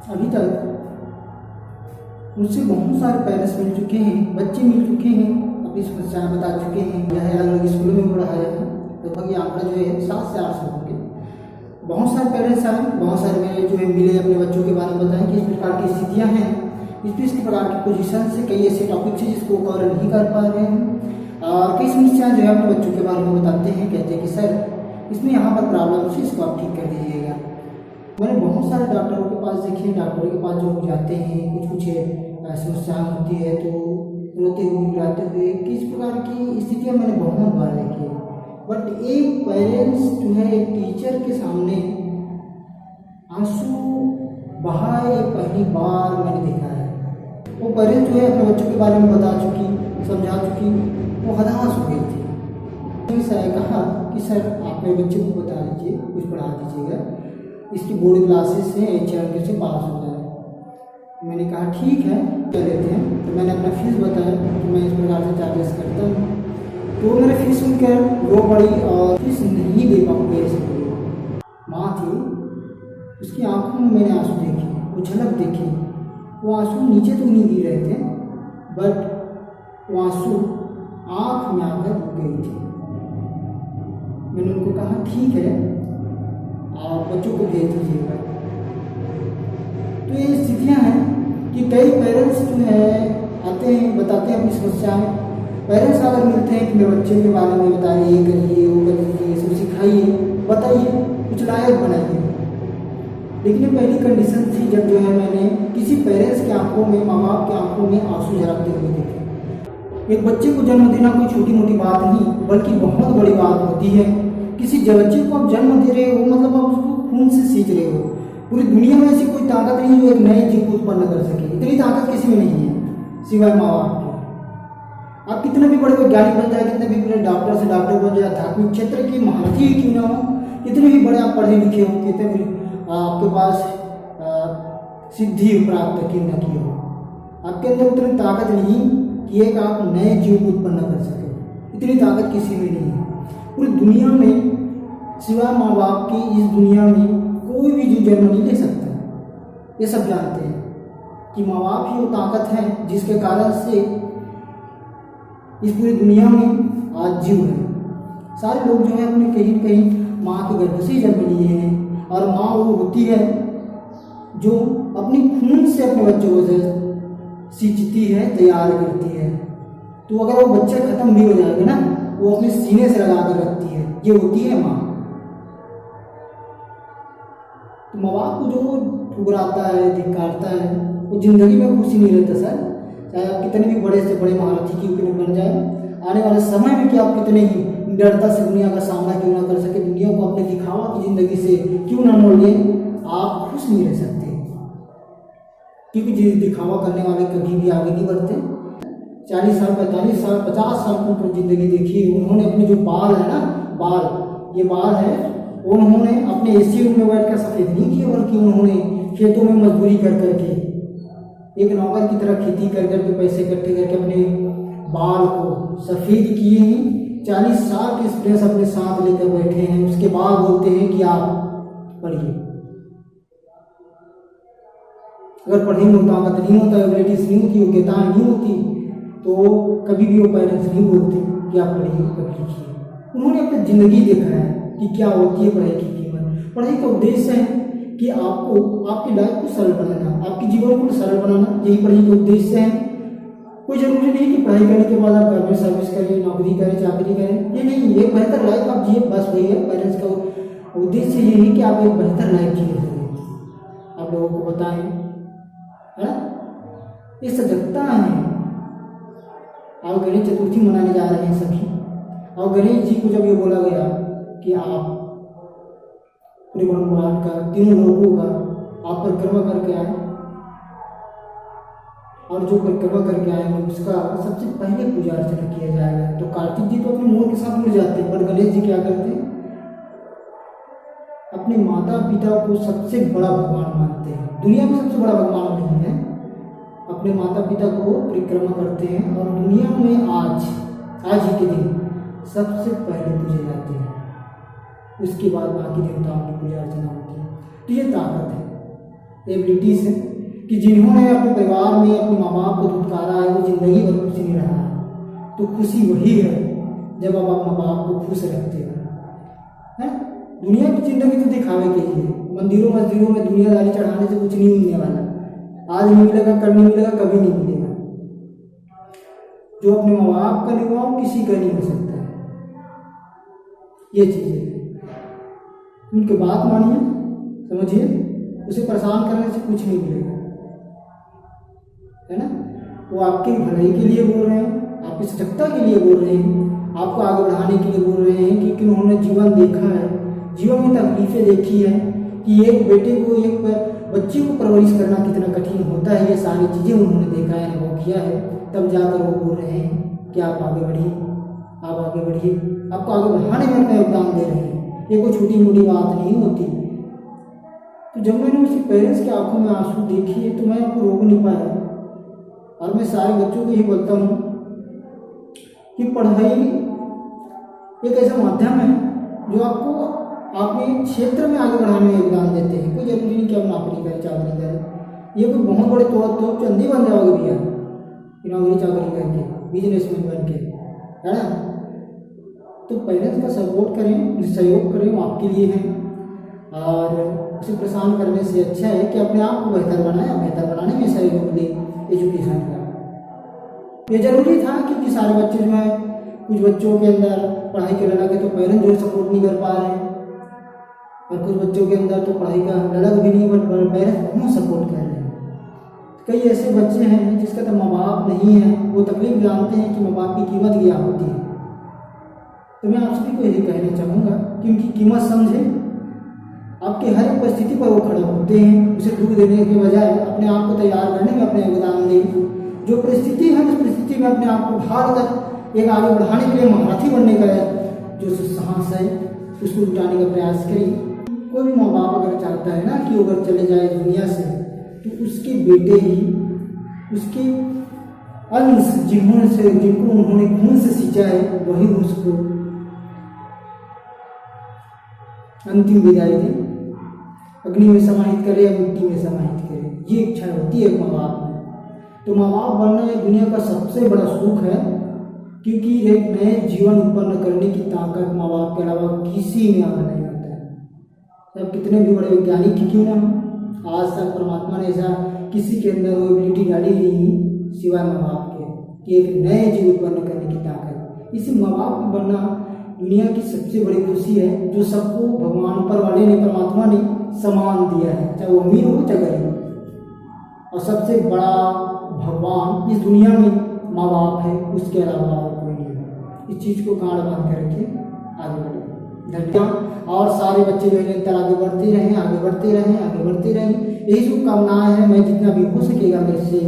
अभी तक मुझसे बहुत सारे पेरेंट्स मिल चुके हैं, बच्चे मिल चुके हैं, अपनी समस्याएं बता चुके हैं। यह अलग अलग स्कूलों में पढ़ाया है, लगभग ये आंकड़ा जो है 7 से 8 होंगे। बहुत सारे पेरेंट्स आए, बहुत सारे मेरे जो है मिले, अपने बच्चों के बारे में बताएं कि इस प्रकार की स्थितियाँ हैं, इस प्रकार की पोजीशन से कई ऐसे टॉपिक्स हैं जिसको कवर नहीं कर पा रहे हैं। और कई समस्याएं जो है अपने बच्चों के बारे में बताते हैं, कहते हैं कि सर इसमें यहाँ पर प्रॉब्लम है, इसको आप ठीक कर दीजिएगा। मैंने बहुत सारे डॉक्टरों के पास देखे, डॉक्टरों के पास जो जाते हैं, कुछ समस्याएं होती है तो रोते हुए बुलाते हुए, किस प्रकार की स्थितियाँ मैंने बहुत बार देखी है। बट एक पेरेंट्स जो है एक टीचर के सामने आंसू बहाए पहली बार मैंने देखा है। वो पेरेंट्स जो है अपने बच्चों के बारे में बता चुकी, समझा चुकी, वो हताश हो गई थी। सर कहा कि सर आप मेरे बच्चे को बता दीजिए, कुछ पढ़ा दीजिएगा, इसकी बोर्ड क्लासेस से HRK से पास हो जाए। मैंने कहा ठीक है कर लेते हैं। तो मैंने अपना फीस बताया कि मैं इस प्रकार से चार्जेस करता हूँ। तो मेरे फीस सुनकर रो पड़ी और फीस नहीं दे पाऊँगी ऐसे बोली। माँ थी, उसकी आंखों में मैंने आंसू देखे, वो झलक देखी। वो आंसू नीचे तो नहीं गिर रहे थे, बट वो आंसू आँख में आकर रुक गई थी। मैंने उनको कहा ठीक है आप बच्चों को भेज दीजिएगा। तो ये स्थितियाँ हैं कि कई पेरेंट्स जो है आते हैं, बताते हैं अपनी समस्याएं। पेरेंट्स अगर मिलते हैं कि मेरे बच्चे के बारे में बताइए, ये करिए, वो करिए, सब सिखाइए, बताइए, कुछ लायक बनाइए। लेकिन ये पहली कंडीशन थी जब जो है मैंने किसी पेरेंट्स की आंखों में, माँ बाप की आंखों में आंसू झलकते हुए देखे। एक बच्चे को जन्म देना कोई छोटी मोटी बात नहीं, बल्कि बहुत बड़ी बात होती है। किसी बच्चे को आप जन्म दे रहे हो, मतलब आप उसको खून से सींच रहे हो। पूरी दुनिया में ऐसी कोई ताकत नहीं जो एक नए जीव को उत्पन्न कर सके। इतनी ताकत किसी में नहीं है सिवाय माँ बाप के। आप कितने भी बड़े वैज्ञानिक बन जाए, कितने भी बड़े डॉक्टर से डॉक्टर बन जाए, आध्यात्मिक क्षेत्र के महारथी ही क्यों ना हो, कितने भी बड़े आप पढ़े लिखे हो, कितने भी आपके पास सिद्धि प्राप्त की न की हो, आपके अंदर उतनी ताकत नहीं कि एक आप नए जीव को उत्पन्न कर सके। इतनी ताकत किसी में नहीं है। पूरी दुनिया में सिवाय माँ बाप की इस दुनिया में कोई भी जीव जन्म नहीं ले सकता। ये सब जानते हैं कि माँ बाप ही वो ताकत है जिसके कारण से इस पूरी दुनिया में आज जीव है। सारे लोग जो है अपने कहीं न कहीं माँ के गर्भ से ही जन्म लिए हैं, और माँ वो होती है जो अपनी खून से अपने बच्चों को सींचती है, तैयार करती है। तो अगर वो बच्चा खत्म भी हो जाएगा ना, वो अपने सीने से लगा कर रखती है, ये होती है माँ। तो माँ बाप को जो ठुकराता है, धिक्कारता है, वो जिंदगी में खुशी नहीं रहता सर। चाहे आप कितने भी बड़े से बड़े महारथी क्यों बन जाए, आने वाले समय में कि आप कितने ही निडरता से दुनिया का सामना क्यों ना कर सके, दुनिया को अपने दिखावा की जिंदगी से क्यों ना मोड़ ले, आप खुश नहीं रह सकते। क्योंकि दिखावा करने वाले कभी भी आगे नहीं बढ़ते। 40 साल, 45 साल, 50 साल की ऊपर जिंदगी देखी, उन्होंने अपने जो बाल है ना, ये बाल है, उन्होंने अपने एसी रूम में बैठकर सफेद नहीं किए, बल्कि उन्होंने खेतों में मजदूरी कर करके, एक नौकर की तरह खेती कर करके, पैसे इकट्ठे करके अपने बाल को सफेद किए हैं। 40 साल के एक्सपीरियंस अपने साथ लेकर बैठे हैं। उसके बाद बोलते हैं कि आप पढ़िए। अगर पढ़ने में ताकत नहीं होता, एबिलिटीज नहीं होती, योग्यताएं नहीं होती, तो कभी भी वो पेरेंट्स नहीं बोलते कि आप पढ़िए, पढ़ लिखिए। उन्होंने अपनी जिंदगी देखा है कि क्या होती है पढ़ाई की कीमत। पढ़ाई का उद्देश्य है कि आपको आपकी लाइफ को सरल बनाना, आपके जीवन को सरल बनाना, यही पढ़ाई का उद्देश्य है। कोई जरूरी नहीं कि पढ़ाई करने के बाद आप गवर्नमेंट सर्विस करें, नौकरी करें, चाकरी करें, ये नहीं। ये बेहतर लाइफ आप जिए, बस वही है। पेरेंट्स का उद्देश्य ये है कि आप एक बेहतर लाइफ जिए, आप लोगों को बताएं, है ना। ये सजगता है। आप गणेश चतुर्थी मनाने जा रहे हैं सभी, और गणेश जी को जब ये बोला गया कि आप पूरे ब्रह्मांड का, तीनों लोगों का आप परिक्रमा करके आए, और जो परिक्रमा करके आएंगे उसका सबसे पहले पूजा अर्चना किया जाएगा। तो कार्तिक जी तो अपने मोर के साथ जुड़ जाते हैं, पर गणेश जी क्या करते हैं, अपने माता पिता को सबसे बड़ा भगवान मानते हैं। दुनिया में सबसे बड़ा भगवान नहीं है, अपने माता पिता को परिक्रमा करते हैं, और दुनिया में आज ही के दिन सबसे पहले पूजे जाते हैं। उसके बाद बाकी देवताओं की पूजा अर्चना होती है। तो ये ताकत है। एबिलिटीज हैं कि जिन्होंने अपने परिवार में अपने माँ बाप को धुतकारा है वो जिंदगी भर खुश नहीं रहा है। तो खुशी वही है जब आप माँ बाप को खुश रखते हो। है दुनिया की जिंदगी तो दिखावे के लिए, मंदिरों मस्जिदों में दुनियादारी चढ़ाने से कुछ नहीं मिलने वाला। आज नहीं मिलेगा, कल नहीं मिलेगा, कभी नहीं मिलेगा। जो अपने माँ बाप का नहीं हुआ वो किसी का नहीं हो सकता है। ये चीज़ें उनकी बात मानिए, समझिए, उसे परेशान करने से कुछ नहीं मिलेगा, है ना। वो आपकी भलाई के लिए बोल रहे हैं, आपकी सजगता के लिए बोल रहे हैं, आपको आगे बढ़ाने के लिए बोल रहे हैं कि उन्होंने जीवन देखा है, जीवन में तकलीफें देखी है कि एक बेटे को, एक बच्चे को परवरिश करना कितना कठिन होता है। ये सारी चीज़ें उन्होंने देखा है, अनुभव किया है, तब जाकर वो बोल रहे हैं कि आप आगे बढ़िए, आप आगे बढ़िए, आपको आगे बढ़ाने में अपना योगदान दे रहे हैं। ये कोई छोटी मोटी बात नहीं होती। तो जब मैंने उसके पेरेंट्स की आंखों में आंसू देखे तो मैं आपको रोक नहीं पाया। और मैं सारे बच्चों को यही बोलता हूँ कि पढ़ाई एक ऐसा माध्यम है जो आपको आपके क्षेत्र में आगे बढ़ाने में योगदान देते हैं। कोई जरूरी नहीं कि आप नौकरी करें, चाकरी करें। ये कोई बहुत बड़े तो चंदी बन जाओगे भैया, नौकरी चाकरी करके, बिजनेसमैन बन के, है ना। तो पेरेंट्स का सपोर्ट करें, सहयोग करें, वो आपके लिए हैं। और उसे परेशान करने से अच्छा है कि अपने आप को बेहतर बनाए, बेहतर बनाने में सहयोग दें एजुकेशन का। ये जरूरी था कि सारे बच्चे जो हैं, कुछ बच्चों के अंदर पढ़ाई के लगे तो पेरेंट्स जो सपोर्ट नहीं कर पा रहे हैं, और कुछ बच्चों के अंदर तो पढ़ाई का ललक भी नहीं, बट पेरेंट्स बहुत सपोर्ट कर रहे हैं। कई ऐसे बच्चे हैं जिसका तो माँ बाप नहीं है, वो तकलीफ जानते हैं कि माँ बाप की कीमत क्या होती है। तो मैं आप सभी को यही कहना चाहूँगा कि उनकी कीमत समझें। आपके हर एक परिस्थिति पर वो खड़े होते हैं, उसे दुख देने के बजाय अपने आप को तैयार करने में अपना योगदान दें। जो परिस्थिति है उस परिस्थिति में अपने आप को ढाल कर एक आगे बढ़ाने के लिए महारथी बनने का जो साहस है उसको जुटाने का प्रयास करें। कोई भी माँ बाप अगर चाहता है ना कि वो अगर चले जाए दुनिया से, तो उसके बेटे ही, उसके अंश जिनको उन्होंने खून से सींचा है, वही उसको अंतिम विदाई दे, अग्नि में समाहित करे या मिट्टी में समाहित करे। ये इच्छा होती है माँ बाप में। तो माँ बाप बनना ये दुनिया का सबसे बड़ा सुख है, क्योंकि एक नए जीवन उत्पन्न करने की ताकत माँ बाप के अलावा किसी में आगे नहीं होता है। अब कितने भी बड़े वैज्ञानिक क्यों ना हो, आज तक परमात्मा ने ऐसा किसी के अंदर वो एबिलिटी डाली नहीं सिवाय माँ बाप के, कि एक नए जीव उत्पन्न करने की ताकत। इसी माँ बाप बनना दुनिया की सबसे बड़ी खुशी है, जो सबको भगवान ऊपर वाले ने, परमात्मा ने समान दिया है, चाहे वो अमीर हो चाहे गरीब। और सबसे बड़ा भगवान इस दुनिया में माँ बाप है, उसके अलावा और कोई नहीं है। इस चीज़ को गांड बांध करके आगे बढ़े। धन्यवाद। और सारे बच्चे जो है निरंतर आगे बढ़ते रहें, आगे बढ़ते रहें, आगे बढ़ते रहें, यही शुभकामनाएं हैं। मैं जितना भी हो सकेगा मेरे से,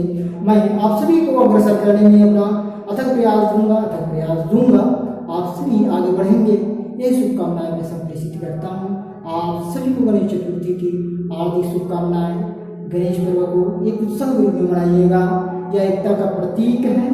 मैं आप सभी को अग्रसर करने में अपना अथक प्रयास दूंगा। आप सभी आगे बढ़ेंगे, ये शुभकामनाएं मैं संप्रेषित करता हूँ। आप सभी को गणेश चतुर्थी की हार्दिक शुभकामनाएं। गणेश पर्व को एक उत्सव रूप में मनाइएगा, यह एकता का प्रतीक है।